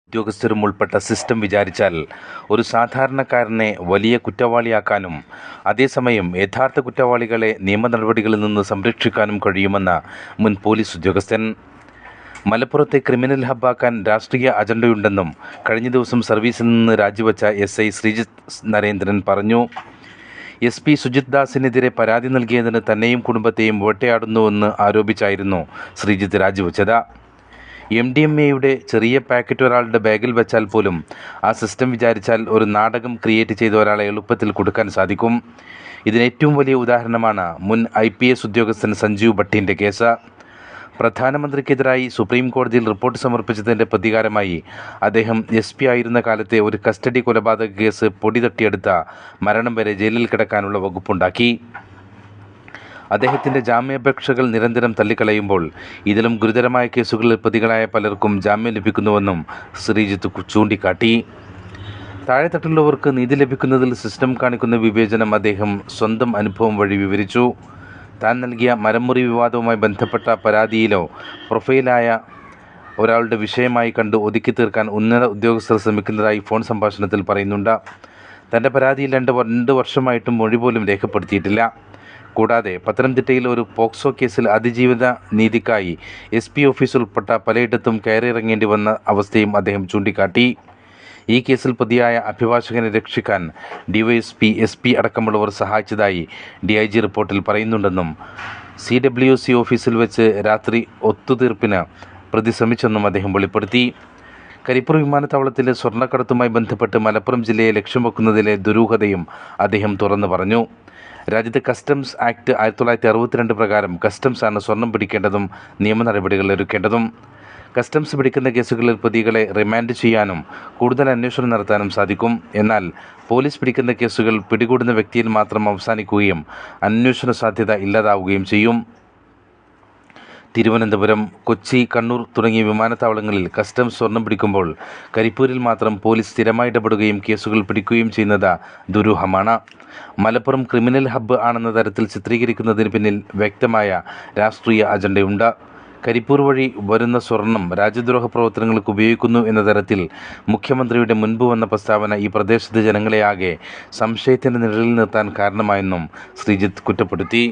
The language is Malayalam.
ഉദ്യോഗസ്ഥരും ഉൾപ്പെട്ട സിസ്റ്റം വിചാരിച്ചാൽ ഒരു സാധാരണക്കാരനെ വലിയ കുറ്റവാളിയാക്കാനും അതേസമയം യഥാർത്ഥ കുറ്റവാളികളെ നിയമ നടപടികളിൽ നിന്ന് സംരക്ഷിക്കാനും കഴിയുമെന്ന മുൻ പോലീസ് ഉദ്യോഗസ്ഥൻ. മലപ്പുറത്തെ ക്രിമിനൽ ഹബ്ബാക്കാൻ രാഷ്ട്രീയ അജണ്ടയുണ്ടെന്നും കഴിഞ്ഞ ദിവസം സർവീസിൽ നിന്ന് രാജിവെച്ച SI ശ്രീജിത്ത് നരേന്ദ്രൻ പറഞ്ഞു. SP സുജിത് ദാസിനെതിരെ പരാതി നൽകിയതിന് തന്നെയും കുടുംബത്തെയും വേട്ടയാടുന്നുവെന്ന് ആരോപിച്ചായിരുന്നു ശ്രീജിത്ത് രാജിവെച്ചത്. MDMAയുടെ ചെറിയ പാക്കറ്റ് ഒരാളുടെ ബാഗിൽ വെച്ചാൽ പോലും ആ സിസ്റ്റം വിചാരിച്ചാൽ ഒരു നാടകം ക്രിയേറ്റ് ചെയ്ത ഒരാളെ എളുപ്പത്തിൽ കൊടുക്കാൻ സാധിക്കും. ഇതിന് ഏറ്റവും വലിയ ഉദാഹരണമാണ് മുൻ IPS ഉദ്യോഗസ്ഥൻ സഞ്ജീവ് ഭട്ടിൻ്റെ കേസ്. പ്രധാനമന്ത്രിക്കെതിരായി സുപ്രീം കോടതിയിൽ റിപ്പോർട്ട് സമർപ്പിച്ചതിൻ്റെ പ്രതികാരമായി അദ്ദേഹം SP ആയിരുന്ന കാലത്തെ ഒരു കസ്റ്റഡി കൊലപാതക കേസ് പൊടി തട്ടിയെടുത്ത മരണം വരെ ജയിലിൽ കിടക്കാനുള്ള വകുപ്പുണ്ടാക്കി. അദ്ദേഹത്തിൻ്റെ ജാമ്യാപേക്ഷകൾ നിരന്തരം തള്ളിക്കളയുമ്പോൾ ഇതിലും ഗുരുതരമായ കേസുകളിൽ പ്രതികളായ പലർക്കും ജാമ്യം ലഭിക്കുന്നുവെന്നും ശ്രീജിത്ത് ചൂണ്ടിക്കാട്ടി. താഴെത്തട്ടുള്ളവർക്ക് നീതി ലഭിക്കുന്നതിൽ സിസ്റ്റം കാണിക്കുന്ന വിവേചനം അദ്ദേഹം സ്വന്തം അനുഭവം വഴി വിവരിച്ചു. താൻ നൽകിയ മരംമുറി വിവാദവുമായി ബന്ധപ്പെട്ട പരാതിയിലോ പ്രൊഫൈലായ ഒരാളുടെ വിഷയമായി കണ്ട് ഒതുക്കി തീർക്കാൻ ഉന്നത ഉദ്യോഗസ്ഥർ ശ്രമിക്കുന്നതായി ഫോൺ സംഭാഷണത്തിൽ പറയുന്നുണ്ട്. തൻ്റെ പരാതിയിൽ 2 വർഷമായിട്ടും മൊഴി പോലും രേഖപ്പെടുത്തിയിട്ടില്ല. കൂടാതെ പത്തനംതിട്ടയിൽ ഒരു പോക്സോ കേസിൽ അതിജീവിത നീതിക്കായി SP ഓഫീസ് ഉൾപ്പെട്ട പലയിടത്തും കയറിയിറങ്ങേണ്ടി വന്ന അവസ്ഥയും അദ്ദേഹം ചൂണ്ടിക്കാട്ടി. ഈ കേസിൽ പ്രതിയായ അഭിഭാഷകനെ രക്ഷിക്കാൻ DYSP SP അടക്കമുള്ളവർ സഹായിച്ചതായി DIG റിപ്പോർട്ടിൽ പറയുന്നുണ്ടെന്നും CWC ഓഫീസിൽ വെച്ച് രാത്രി ഒത്തുതീർപ്പിന് പ്രതി ശ്രമിച്ചെന്നും അദ്ദേഹം വെളിപ്പെടുത്തി. കരിപ്പൂർ വിമാനത്താവളത്തിലെ സ്വർണ്ണക്കടത്തുമായി ബന്ധപ്പെട്ട് മലപ്പുറം ജില്ലയെ ലക്ഷ്യം വെക്കുന്നതിലെ ദുരൂഹതയും അദ്ദേഹം തുറന്നു പറഞ്ഞു. രാജ്യത്തെ കസ്റ്റംസ് ആക്ട് 1962 പ്രകാരം കസ്റ്റംസ് ആണ് സ്വർണം പിടിക്കേണ്ടതും നിയമ നടപടികൾ എടുക്കേണ്ടതും. കസ്റ്റംസ് പിടിക്കുന്ന കേസുകളിൽ പ്രതികളെ റിമാൻഡ് ചെയ്യാനും കൂടുതൽ അന്വേഷണം നടത്താനും സാധിക്കും. എന്നാൽ പോലീസ് പിടിക്കുന്ന കേസുകൾ പിടികൂടുന്ന വ്യക്തിയിൽ മാത്രം അവസാനിക്കുകയും അന്വേഷണ സാധ്യത ഇല്ലാതാവുകയും ചെയ്യും. തിരുവനന്തപുരം, കൊച്ചി, കണ്ണൂർ തുടങ്ങിയ വിമാനത്താവളങ്ങളിൽ കസ്റ്റംസ് സ്വർണം പിടിക്കുമ്പോൾ കരിപ്പൂരിൽ മാത്രം പോലീസ് സ്ഥിരമായി ഇടപെടുകയും കേസുകൾ പിടിക്കുകയും ചെയ്യുന്നത് ദുരൂഹമാണ്. മലപ്പുറം ക്രിമിനൽ ഹബ്ബ് ആണെന്ന തരത്തിൽ ചിത്രീകരിക്കുന്നതിന് പിന്നിൽ വ്യക്തമായ രാഷ്ട്രീയ അജണ്ടയുണ്ട്. കരിപ്പൂർ വഴി വരുന്ന സ്വർണം രാജ്യദ്രോഹ പ്രവർത്തനങ്ങൾക്ക് ഉപയോഗിക്കുന്നു എന്ന തരത്തിൽ മുഖ്യമന്ത്രിയുടെ മുൻപ് വന്ന പ്രസ്താവന ഈ പ്രദേശത്തെ ജനങ്ങളെയാകെ സംശയത്തിൻ്റെ നിഴലിൽ നിർത്താൻ കാരണമായെന്നും ശ്രീജിത്ത് കുറ്റപ്പെടുത്തി.